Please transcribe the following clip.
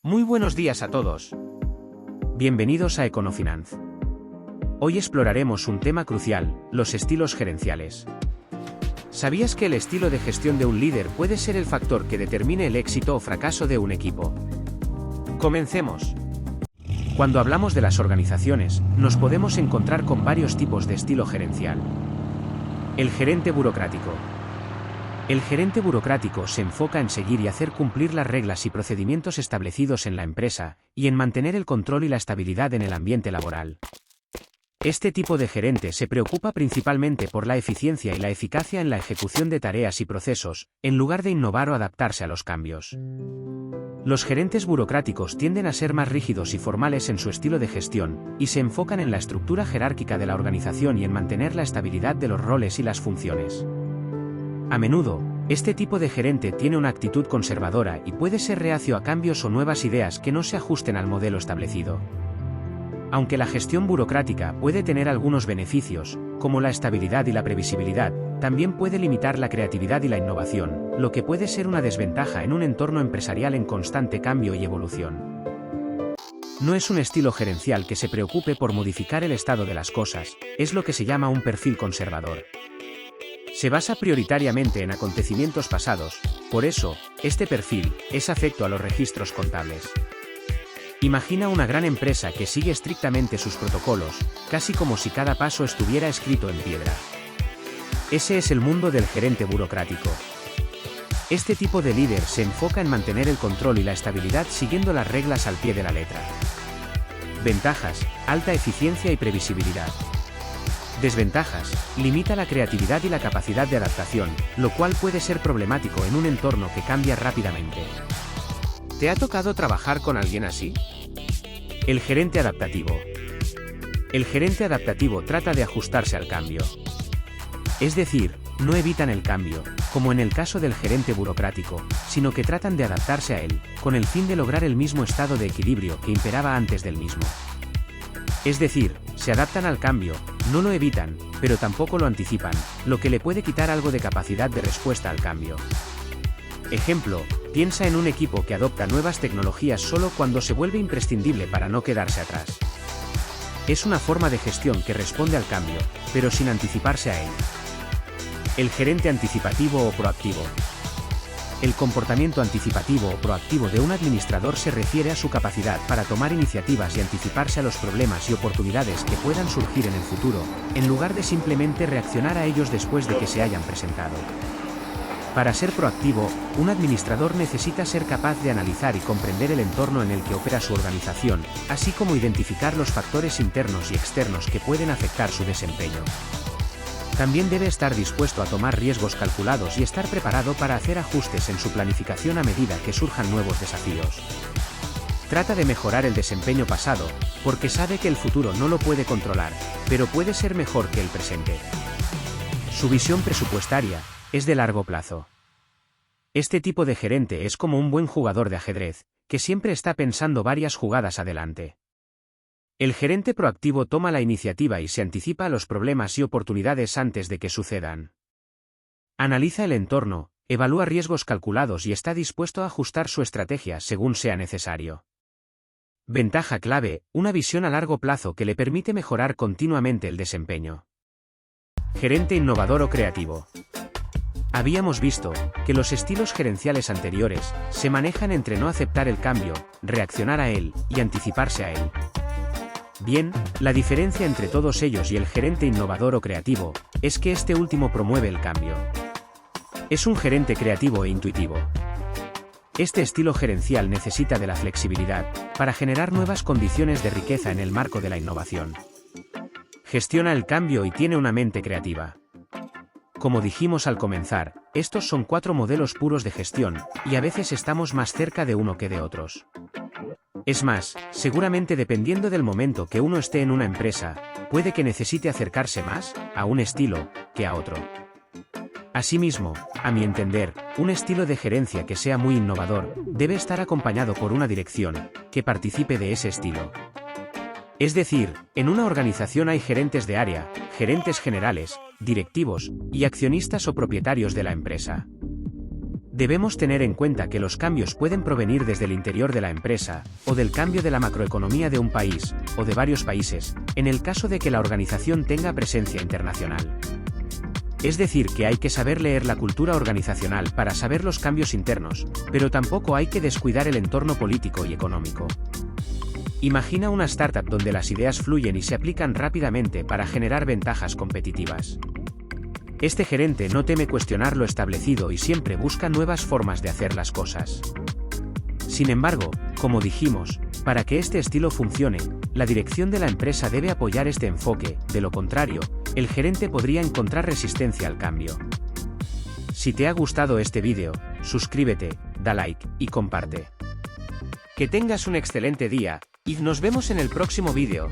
Muy buenos días a todos. Bienvenidos a Econofinance. Hoy exploraremos un tema crucial, los estilos gerenciales. ¿Sabías que el estilo de gestión de un líder puede ser el factor que determine el éxito o fracaso de un equipo? Comencemos. Cuando hablamos de las organizaciones, nos podemos encontrar con varios tipos de estilo gerencial. El gerente burocrático. El gerente burocrático se enfoca en seguir y hacer cumplir las reglas y procedimientos establecidos en la empresa, y en mantener el control y la estabilidad en el ambiente laboral. Este tipo de gerente se preocupa principalmente por la eficiencia y la eficacia en la ejecución de tareas y procesos, en lugar de innovar o adaptarse a los cambios. Los gerentes burocráticos tienden a ser más rígidos y formales en su estilo de gestión, y se enfocan en la estructura jerárquica de la organización y en mantener la estabilidad de los roles y las funciones. A menudo, este tipo de gerente tiene una actitud conservadora y puede ser reacio a cambios o nuevas ideas que no se ajusten al modelo establecido. Aunque la gestión burocrática puede tener algunos beneficios, como la estabilidad y la previsibilidad, también puede limitar la creatividad y la innovación, lo que puede ser una desventaja en un entorno empresarial en constante cambio y evolución. No es un estilo gerencial que se preocupe por modificar el estado de las cosas, es lo que se llama un perfil conservador. Se basa prioritariamente en acontecimientos pasados, por eso, este perfil es afecto a los registros contables. Imagina una gran empresa que sigue estrictamente sus protocolos, casi como si cada paso estuviera escrito en piedra. Ese es el mundo del gerente burocrático. Este tipo de líder se enfoca en mantener el control y la estabilidad siguiendo las reglas al pie de la letra. Ventajas: alta eficiencia y previsibilidad. Desventajas: limita la creatividad y la capacidad de adaptación, lo cual puede ser problemático en un entorno que cambia rápidamente. ¿Te ha tocado trabajar con alguien así? El gerente adaptativo. El gerente adaptativo trata de ajustarse al cambio. Es decir, no evitan el cambio, como en el caso del gerente burocrático, sino que tratan de adaptarse a él, con el fin de lograr el mismo estado de equilibrio que imperaba antes del mismo. Es decir, se adaptan al cambio, no lo evitan, pero tampoco lo anticipan, lo que le puede quitar algo de capacidad de respuesta al cambio. Ejemplo, piensa en un equipo que adopta nuevas tecnologías solo cuando se vuelve imprescindible para no quedarse atrás. Es una forma de gestión que responde al cambio, pero sin anticiparse a él. El gerente anticipativo o proactivo. El comportamiento anticipativo o proactivo de un administrador se refiere a su capacidad para tomar iniciativas y anticiparse a los problemas y oportunidades que puedan surgir en el futuro, en lugar de simplemente reaccionar a ellos después de que se hayan presentado. Para ser proactivo, un administrador necesita ser capaz de analizar y comprender el entorno en el que opera su organización, así como identificar los factores internos y externos que pueden afectar su desempeño. También debe estar dispuesto a tomar riesgos calculados y estar preparado para hacer ajustes en su planificación a medida que surjan nuevos desafíos. Trata de mejorar el desempeño pasado, porque sabe que el futuro no lo puede controlar, pero puede ser mejor que el presente. Su visión presupuestaria es de largo plazo. Este tipo de gerente es como un buen jugador de ajedrez, que siempre está pensando varias jugadas adelante. El gerente proactivo toma la iniciativa y se anticipa a los problemas y oportunidades antes de que sucedan. Analiza el entorno, evalúa riesgos calculados y está dispuesto a ajustar su estrategia según sea necesario. Ventaja clave: una visión a largo plazo que le permite mejorar continuamente el desempeño. Gerente innovador o creativo. Habíamos visto que los estilos gerenciales anteriores se manejan entre no aceptar el cambio, reaccionar a él y anticiparse a él. Bien, la diferencia entre todos ellos y el gerente innovador o creativo es que este último promueve el cambio. Es un gerente creativo e intuitivo. Este estilo gerencial necesita de la flexibilidad para generar nuevas condiciones de riqueza en el marco de la innovación. Gestiona el cambio y tiene una mente creativa. Como dijimos al comenzar, estos son 4 modelos puros de gestión, y a veces estamos más cerca de uno que de otros. Es más, seguramente dependiendo del momento que uno esté en una empresa, puede que necesite acercarse más a un estilo que a otro. Asimismo, a mi entender, un estilo de gerencia que sea muy innovador debe estar acompañado por una dirección que participe de ese estilo. Es decir, en una organización hay gerentes de área, gerentes generales, directivos y accionistas o propietarios de la empresa. Debemos tener en cuenta que los cambios pueden provenir desde el interior de la empresa, o del cambio de la macroeconomía de un país, o de varios países, en el caso de que la organización tenga presencia internacional. Es decir, que hay que saber leer la cultura organizacional para saber los cambios internos, pero tampoco hay que descuidar el entorno político y económico. Imagina una startup donde las ideas fluyen y se aplican rápidamente para generar ventajas competitivas. Este gerente no teme cuestionar lo establecido y siempre busca nuevas formas de hacer las cosas. Sin embargo, como dijimos, para que este estilo funcione, la dirección de la empresa debe apoyar este enfoque, de lo contrario, el gerente podría encontrar resistencia al cambio. Si te ha gustado este vídeo, suscríbete, da like y comparte. Que tengas un excelente día, y nos vemos en el próximo vídeo.